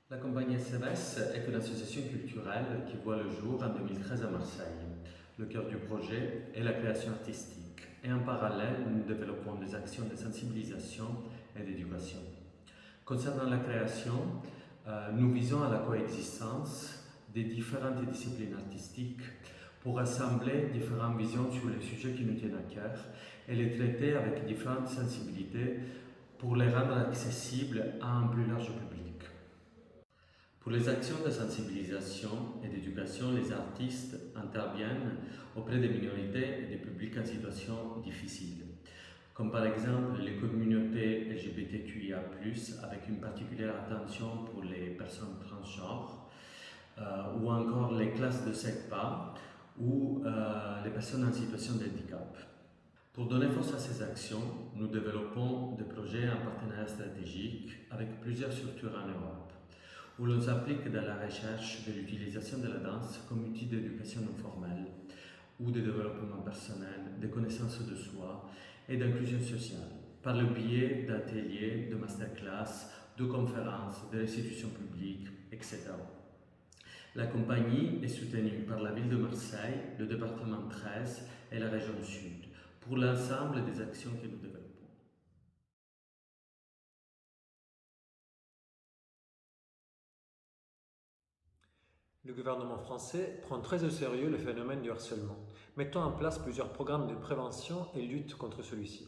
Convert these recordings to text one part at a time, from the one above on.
La compagnie SMS est une association culturelle qui voit le jour en 2013 à Marseille. Le cœur du projet est la création artistique et en parallèle, nous développons des actions de sensibilisation et d'éducation. Concernant la création, nous visons à la coexistence des différentes disciplines artistiques pour rassembler différentes visions sur les sujets qui nous tiennent à cœur et les traiter avec différentes sensibilités pour les rendre accessibles à un plus large public. Pour les actions de sensibilisation et d'éducation, les artistes interviennent auprès des minorités et des publics en situation difficile, comme par exemple les communautés LGBTQIA+, avec une particulière attention pour les personnes transgenres, ou encore les classes de SECPA ou les personnes en situation de handicap. Pour donner force à ces actions, nous développons des projets en partenariat stratégique avec plusieurs structures en Europe, où l'on s'applique dans la recherche de l'utilisation de la danse comme outil d'éducation non formelle ou de développement personnel, de connaissance de soi et d'inclusion sociale, par le biais d'ateliers, de masterclass, de conférences, de restitutions publiques, etc. La compagnie est soutenue par la ville de Marseille, le département 13 et la région Sud, pour l'ensemble des actions que nous développons. Le gouvernement français prend très au sérieux le phénomène du harcèlement, mettant en place plusieurs programmes de prévention et lutte contre celui-ci.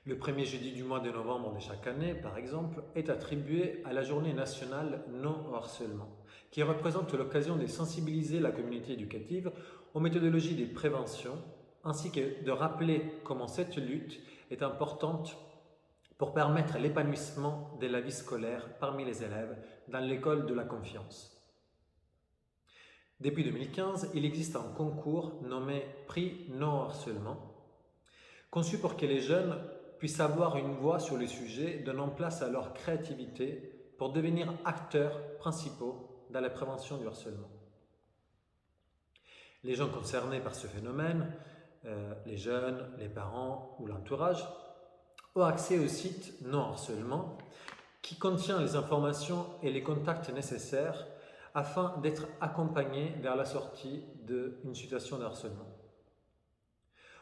Le premier jeudi du mois de novembre de chaque année, par exemple, est attribué à la Journée nationale non au harcèlement, qui représente l'occasion de sensibiliser la communauté éducative aux méthodologies de prévention, ainsi que de rappeler comment cette lutte est importante pour permettre l'épanouissement de la vie scolaire parmi les élèves dans l'école de la confiance. Depuis 2015, il existe un concours nommé Prix Non Harcèlement, conçu pour que les jeunes puissent avoir une voix sur le sujet, donnant place à leur créativité pour devenir acteurs principaux dans la prévention du harcèlement. Les gens concernés par ce phénomène, les jeunes, les parents ou l'entourage, ont accès au site Non Harcèlement qui contient les informations et les contacts nécessaires afin d'être accompagnés vers la sortie d'une situation de harcèlement.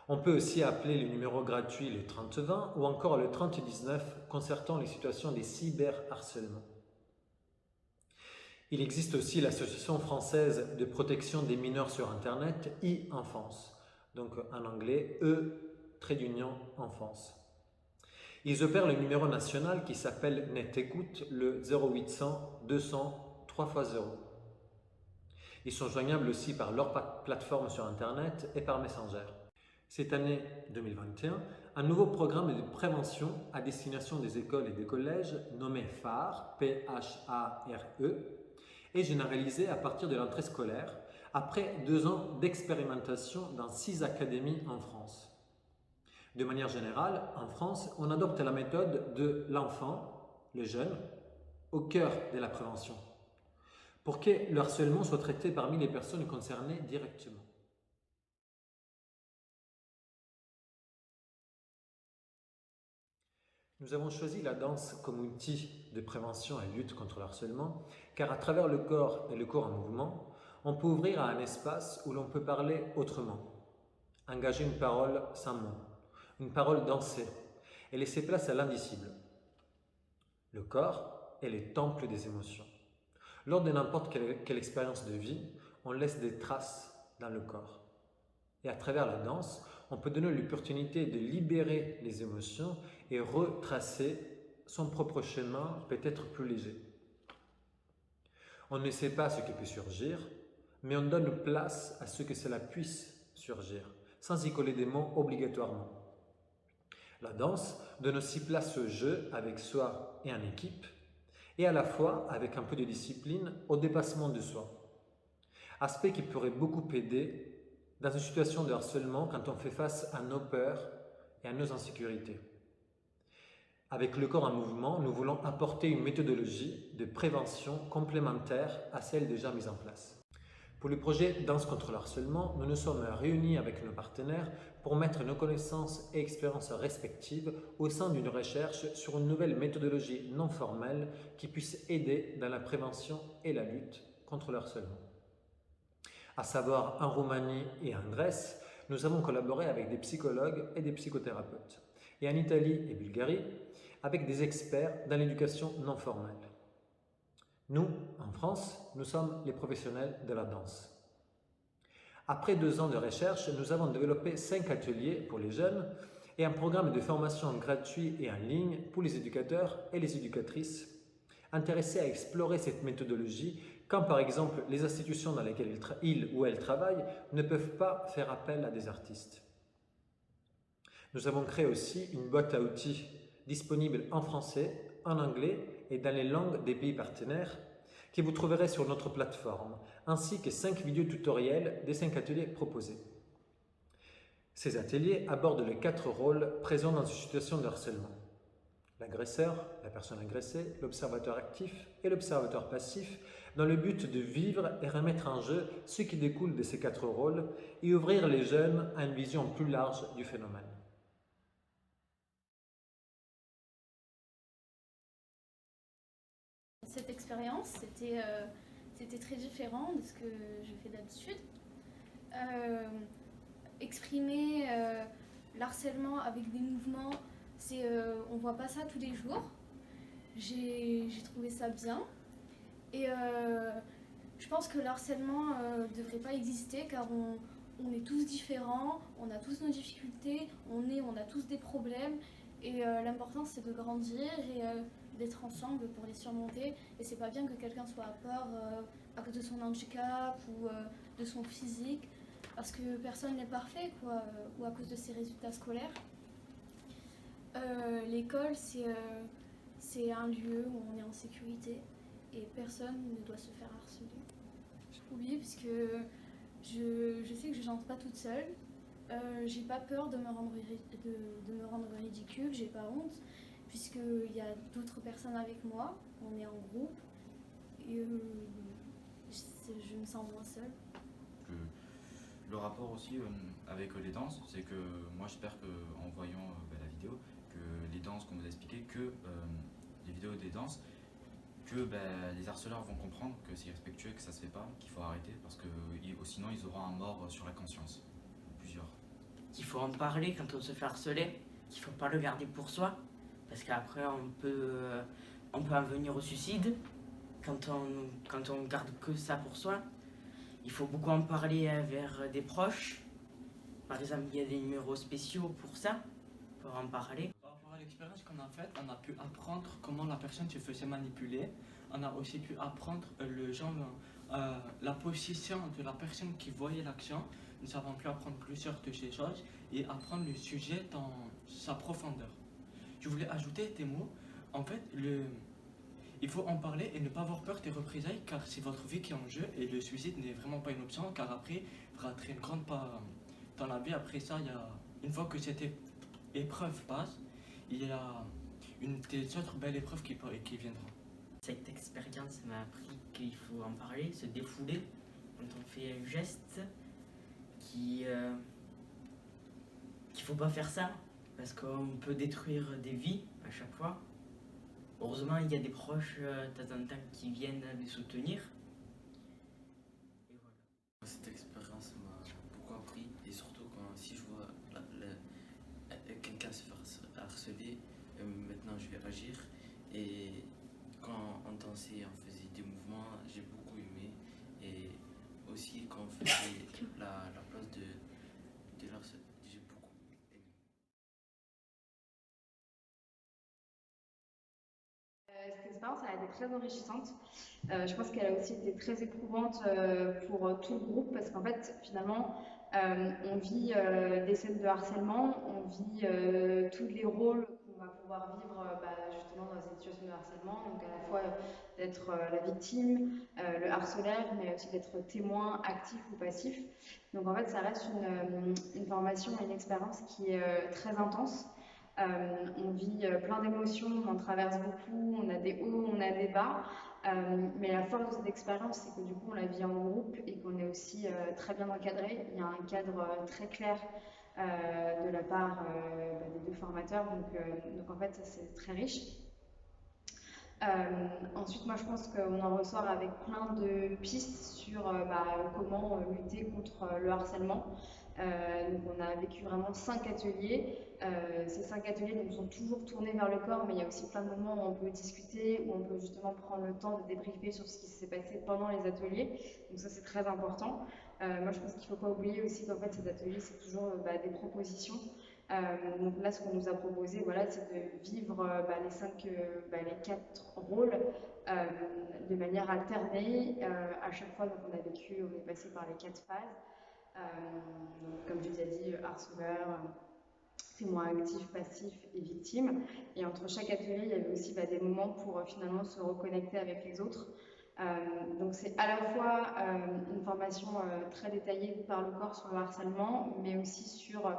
On peut aussi appeler le numéro gratuit le 3020 ou encore le 3019 concertant les situations de cyberharcèlement. Il existe aussi l'Association française de protection des mineurs sur Internet, e-Enfance, donc en anglais E-Enfance. Ils opèrent le numéro national qui s'appelle Net Écoute, le 0800 200 3x0. Ils sont joignables aussi par leur plateforme sur Internet et par Messenger. Cette année 2021, un nouveau programme de prévention à destination des écoles et des collèges nommé PHARE, P-H-A-R-E, est généralisé à partir de l'entrée scolaire après 2 ans d'expérimentation dans 6 académies en France. De manière générale, en France, on adopte la méthode de l'enfant, le jeune, au cœur de la prévention, pour que le harcèlement soit traité parmi les personnes concernées directement. Nous avons choisi la danse comme outil de prévention et lutte contre le harcèlement, car à travers le corps et le corps en mouvement, on peut ouvrir à un espace où l'on peut parler autrement, engager une parole sans mots, une parole dansée, et laisser place à l'indicible. Le corps est le temple des émotions. Lors de n'importe quelle expérience de vie, on laisse des traces dans le corps. Et à travers la danse, on peut donner l'opportunité de libérer les émotions et retracer son propre chemin, peut-être plus léger. On ne sait pas ce qui peut surgir, mais on donne place à ce que cela puisse surgir, sans y coller des mots obligatoirement. La danse donne aussi place au jeu avec soi et en équipe, et à la fois avec un peu de discipline au dépassement de soi. Aspect qui pourrait beaucoup aider dans une situation de harcèlement quand on fait face à nos peurs et à nos insécurités. Avec le corps en mouvement, nous voulons apporter une méthodologie de prévention complémentaire à celle déjà mise en place. Pour le projet Danse contre le harcèlement, nous nous sommes réunis avec nos partenaires pour mettre nos connaissances et expériences respectives au sein d'une recherche sur une nouvelle méthodologie non formelle qui puisse aider dans la prévention et la lutte contre le harcèlement. À savoir en Roumanie et en Grèce, nous avons collaboré avec des psychologues et des psychothérapeutes, et en Italie et Bulgarie, avec des experts dans l'éducation non formelle. Nous, en France, nous sommes les professionnels de la danse. Après 2 ans de recherche, nous avons développé 5 ateliers pour les jeunes et un programme de formation gratuit et en ligne pour les éducateurs et les éducatrices intéressés à explorer cette méthodologie quand par exemple les institutions dans lesquelles ils ou elles travaillent ne peuvent pas faire appel à des artistes. Nous avons créé aussi une boîte à outils disponible en français, en anglais et dans les langues des pays partenaires que vous trouverez sur notre plateforme, ainsi que 5 vidéos tutoriels des 5 ateliers proposés. Ces ateliers abordent les 4 rôles présents dans une situation de harcèlement. L'agresseur, la personne agressée, l'observateur actif et l'observateur passif, dans le but de vivre et remettre en jeu ce qui découle de ces 4 rôles et ouvrir les jeunes à une vision plus large du phénomène. Cette expérience, c'était très différent de ce que je fais d'habitude. Exprimer l'harcèlement avec des mouvements, on voit pas ça tous les jours. J'ai trouvé ça bien. Et je pense que le harcèlement devrait pas exister car on est tous différents, on a tous nos difficultés, on a tous des problèmes. Et l'important c'est de grandir et d'être ensemble pour les surmonter. Et c'est pas bien que quelqu'un soit à peur à cause de son handicap ou de son physique, parce que personne n'est parfait, quoi, ou à cause de ses résultats scolaires. L'école, c'est un lieu où on est en sécurité et personne ne doit se faire harceler. Oui, parce que je sais que je n'entre pas toute seule. J'ai pas peur de me rendre ridicule, j'ai pas honte, puisqu'il y a d'autres personnes avec moi, on est en groupe, et je me sens moins seule. Le rapport aussi avec les danses, c'est que moi j'espère qu'en voyant la vidéo, que les danses qu'on vous a expliqué, que les vidéos des danses, que les harceleurs vont comprendre que c'est irrespectueux, que ça se fait pas, qu'il faut arrêter, parce que sinon ils auront un mort sur la conscience. Plusieurs. Qu'il faut en parler quand on se fait harceler, qu'il faut pas le garder pour soi, parce qu'après on peut en venir au suicide quand on garde que ça pour soi. Il faut beaucoup en parler vers des proches. Par exemple, il y a des numéros spéciaux pour ça, pour en parler. Par rapport à l'expérience qu'on a faite, on a pu apprendre comment la personne se faisait manipuler. On a aussi pu apprendre la position de la personne qui voyait l'action. Nous avons pu apprendre plusieurs de ces choses et apprendre le sujet dans sa profondeur. Je voulais ajouter des mots. En fait, il faut en parler et ne pas avoir peur des représailles, car c'est votre vie qui est en jeu et le suicide n'est vraiment pas une option, car après, il faudra très une grande part dans la vie. Après ça, une fois que cette épreuve passe, il y a des autres belles épreuves qui viendront. Cette expérience m'a appris qu'il faut en parler, se défouler quand on fait un geste, qu'il faut pas faire ça, parce qu'on peut détruire des vies à chaque fois. Heureusement, il y a des proches de temps en temps qui viennent les soutenir. Et voilà. Cette expérience m'a beaucoup appris, et surtout si je vois quelqu'un se faire harceler, maintenant je vais agir. Et quand on dansait, on faisait des mouvements, j'ai beaucoup aimé. Et aussi quand on faisait la place de l'harcèlement, j'ai beaucoup aimé. Cette expérience a été très enrichissante. Je pense qu'elle a aussi été très éprouvante pour tout le groupe, parce qu'en fait, finalement, on vit des scènes de harcèlement, on vit tous les rôles qu'on va pouvoir vivre justement dans cette situation de harcèlement. Donc à la fois d'être la victime, le harceleur, mais aussi d'être témoin actif ou passif. Donc en fait, ça reste une formation et une expérience qui est très intense. On vit plein d'émotions, on en traverse beaucoup, on a des hauts, on a des bas. Mais la force de cette expérience, c'est que du coup, on la vit en groupe et qu'on est aussi très bien encadré. Il y a un cadre très clair de la part des deux formateurs, donc en fait, ça c'est très riche. Ensuite, moi je pense qu'on en ressort avec plein de pistes sur comment lutter contre le harcèlement. Donc on a vécu vraiment 5 ateliers. Ces 5 ateliers donc, sont toujours tournés vers le corps, mais il y a aussi plein de moments où on peut discuter, où on peut justement prendre le temps de débriefer sur ce qui s'est passé pendant les ateliers. Donc ça c'est très important. Moi je pense qu'il ne faut pas oublier aussi qu'en fait ces ateliers c'est toujours des propositions. Donc là, ce qu'on nous a proposé, voilà, c'est de vivre les 4 rôles de manière alternée. À chaque fois, donc, on est passé par les 4 phases. Donc, comme tu as dit, harceleur, témoin actif, passif et victime. Et entre chaque atelier, il y avait aussi des moments pour finalement se reconnecter avec les autres. Donc c'est à la fois une formation très détaillée par le corps sur le harcèlement, mais aussi sur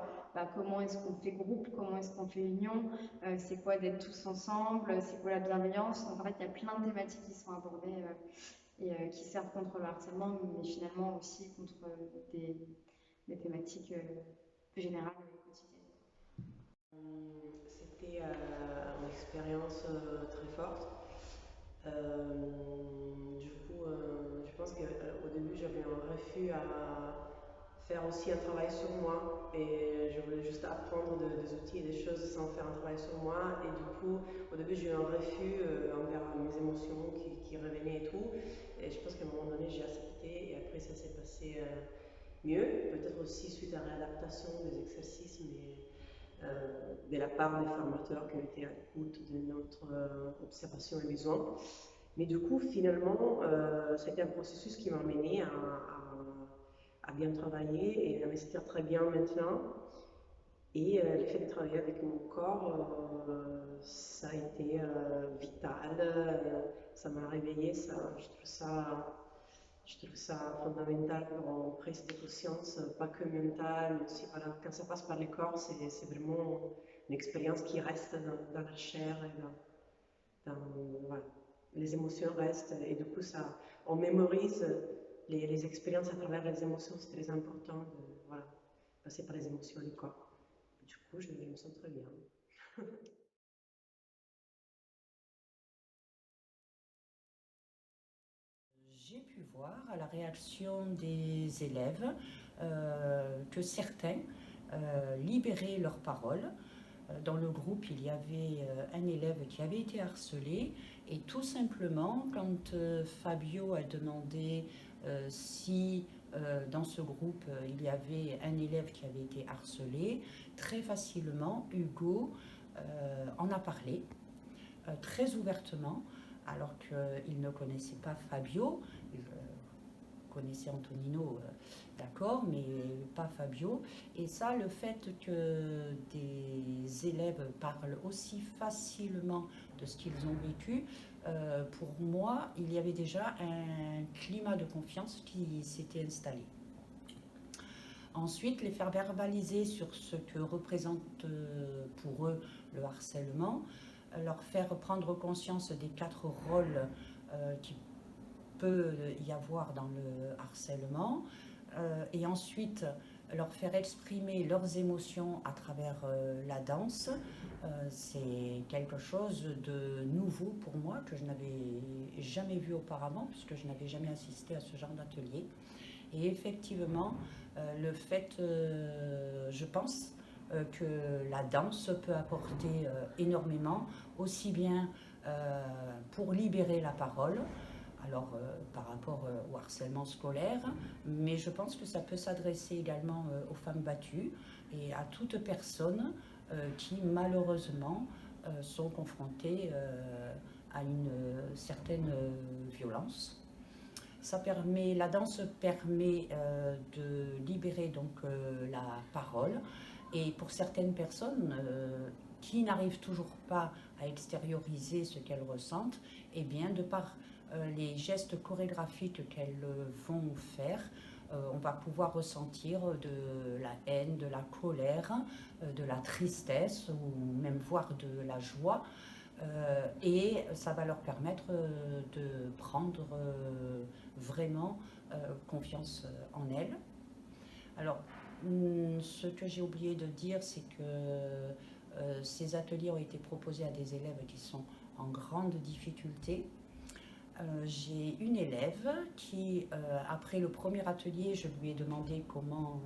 comment est-ce qu'on fait groupe, comment est-ce qu'on fait union, c'est quoi d'être tous ensemble, c'est quoi la bienveillance. Donc en fait, il y a plein de thématiques qui sont abordées et qui servent contre le harcèlement, mais finalement aussi contre des thématiques plus générales et quotidiennes. C'était une expérience très forte. Je pense qu'au début, j'avais un refus à faire aussi un travail sur moi et je voulais juste apprendre des outils et des choses sans faire un travail sur moi. Et du coup, au début, j'ai eu un refus envers mes émotions qui revenaient et tout. Et je pense qu'à un moment donné, j'ai accepté et après, ça s'est passé mieux. Peut-être aussi suite à la réadaptation des exercices, mais de la part des formateurs qui ont été à l'écoute de notre observation et besoin. Mais du coup, finalement, c'était un processus qui m'a mené à bien travailler et à me sentir très bien maintenant. Et le fait de travailler avec mon corps, ça a été vital, ça m'a réveillée, je trouve ça fondamental pour une prise de conscience, pas que mentale, mais aussi voilà, quand ça passe par le corps, c'est vraiment une expérience qui reste dans la chair et voilà. Les émotions restent et du coup on mémorise les expériences à travers les émotions, c'est très important de voilà, passer par les émotions et le corps. Du coup, je me sens très bien. J'ai pu voir à la réaction des élèves que certains libéraient leurs paroles. Dans le groupe, il y avait un élève qui avait été harcelé et tout simplement, quand Fabio a demandé si dans ce groupe il y avait un élève qui avait été harcelé, très facilement, Hugo en a parlé très ouvertement, alors qu'il ne connaissait pas Fabio. Il connaissait Antonino, d'accord, mais pas Fabio. Et ça, le fait que des élèves parlent aussi facilement de ce qu'ils ont vécu, pour moi, il y avait déjà un climat de confiance qui s'était installé. Ensuite, les faire verbaliser sur ce que représente pour eux le harcèlement, leur faire prendre conscience des 4 rôles qui peut y avoir dans le harcèlement, et ensuite leur faire exprimer leurs émotions à travers la danse. C'est quelque chose de nouveau pour moi que je n'avais jamais vu auparavant puisque je n'avais jamais assisté à ce genre d'atelier. Et effectivement, le fait, je pense, que la danse peut apporter énormément, aussi bien pour libérer la parole, alors par rapport au harcèlement scolaire, mais je pense que ça peut s'adresser également aux femmes battues et à toute personne qui malheureusement sont confrontées à une certaine violence. La danse permet de libérer donc la parole, et pour certaines personnes qui n'arrivent toujours pas à extérioriser ce qu'elles ressentent, eh bien de par les gestes chorégraphiques qu'elles vont faire, on va pouvoir ressentir de la haine, de la colère, de la tristesse ou même voire de la joie. Et ça va leur permettre de prendre vraiment confiance en elles. Alors, ce que j'ai oublié de dire, c'est que ces ateliers ont été proposés à des élèves qui sont en grande difficulté. J'ai une élève qui, après le premier atelier, je lui ai demandé comment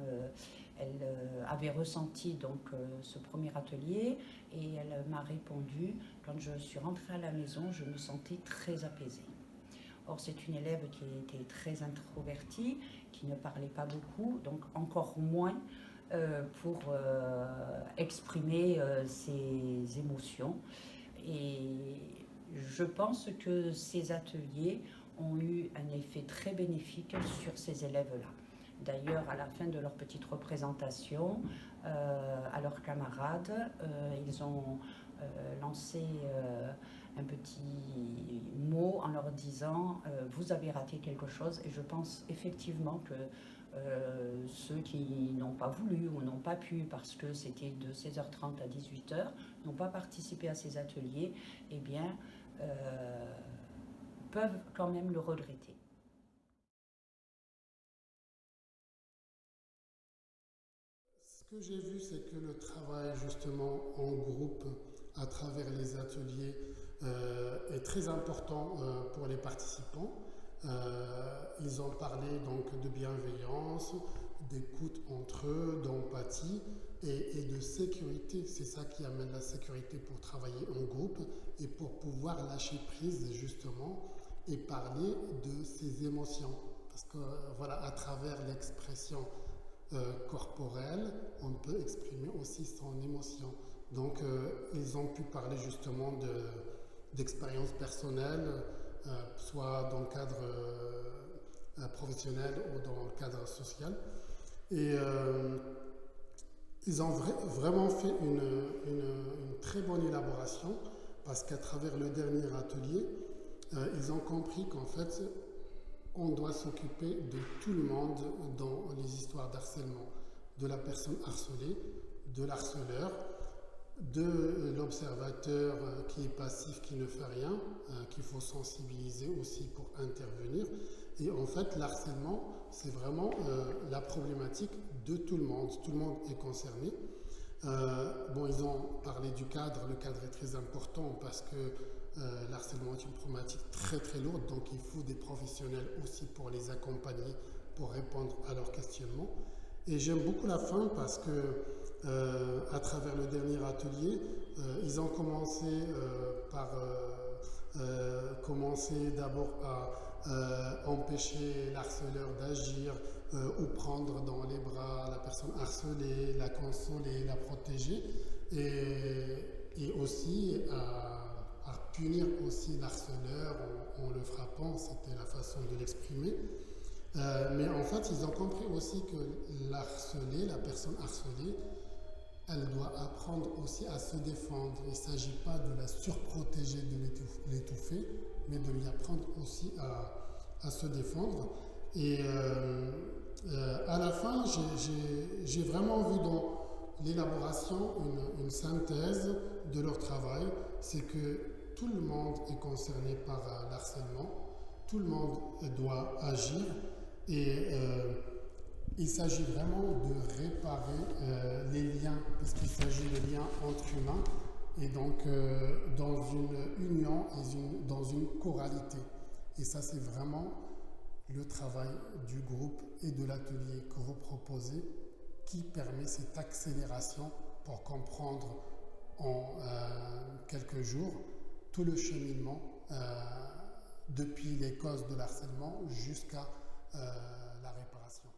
elle avait ressenti donc ce premier atelier, et elle m'a répondu: quand je suis rentrée à la maison, je me sentais très apaisée. Or, c'est une élève qui était très introvertie, qui ne parlait pas beaucoup, donc encore moins pour exprimer ses émotions. Et je pense que ces ateliers ont eu un effet très bénéfique sur ces élèves-là. D'ailleurs, à la fin de leur petite représentation, à leurs camarades, ils ont lancé un petit mot en leur disant vous avez raté quelque chose. Et je pense effectivement que ceux qui n'ont pas voulu ou n'ont pas pu, parce que c'était de 16h30 à 18h, n'ont pas participé à ces ateliers, eh bien, peuvent quand même le regretter. Ce que j'ai vu, c'est que le travail justement en groupe à travers les ateliers est très important pour les participants. Ils ont parlé donc de bienveillance, d'écoute entre eux, d'empathie et de sécurité. C'est ça qui amène la sécurité pour travailler en groupe et pour pouvoir lâcher prise justement et parler de ses émotions. Parce que voilà, à travers l'expression corporelle, on peut exprimer aussi son émotion. Donc ils ont pu parler justement d'expériences personnelles, soit dans le cadre professionnel ou dans le cadre social. Et ils ont vraiment fait une très bonne élaboration, parce qu'à travers le dernier atelier, ils ont compris qu'en fait, on doit s'occuper de tout le monde dans les histoires d'harcèlement, de la personne harcelée, de l'harceleur, de l'observateur qui est passif, qui ne fait rien, qu'il faut sensibiliser aussi pour intervenir. Et en fait, l'harcèlement, c'est vraiment la problématique de tout le monde. Tout le monde est concerné. Bon, ils ont parlé du cadre. Le cadre est très important parce que l'harcèlement est une problématique très très lourde. Donc, il faut des professionnels aussi pour les accompagner, pour répondre à leurs questionnements. Et j'aime beaucoup la fin parce que à travers le dernier atelier, ils ont commencé par commencer d'abord à empêcher l'harceleur d'agir ou prendre dans les bras la personne harcelée, la consoler, la protéger, et aussi à punir aussi l'harceleur en le frappant. C'était la façon de l'exprimer. Mais en fait, ils ont compris aussi que l'harcelé, la personne harcelée, elle doit apprendre aussi à se défendre. Il ne s'agit pas de la surprotéger, de l'étouffer, mais de lui apprendre aussi à se défendre. Et à la fin, j'ai vraiment vu dans l'élaboration une synthèse de leur travail. C'est que tout le monde est concerné par l'harcèlement, tout le monde doit agir, et il s'agit vraiment de réparer les liens, puisqu'il s'agit de liens entre humains, et donc dans une union et dans une choralité. Et ça, c'est vraiment le travail du groupe et de l'atelier que vous proposez qui permet cette accélération pour comprendre en quelques jours tout le cheminement depuis les causes de l'harcèlement jusqu'à la réparation.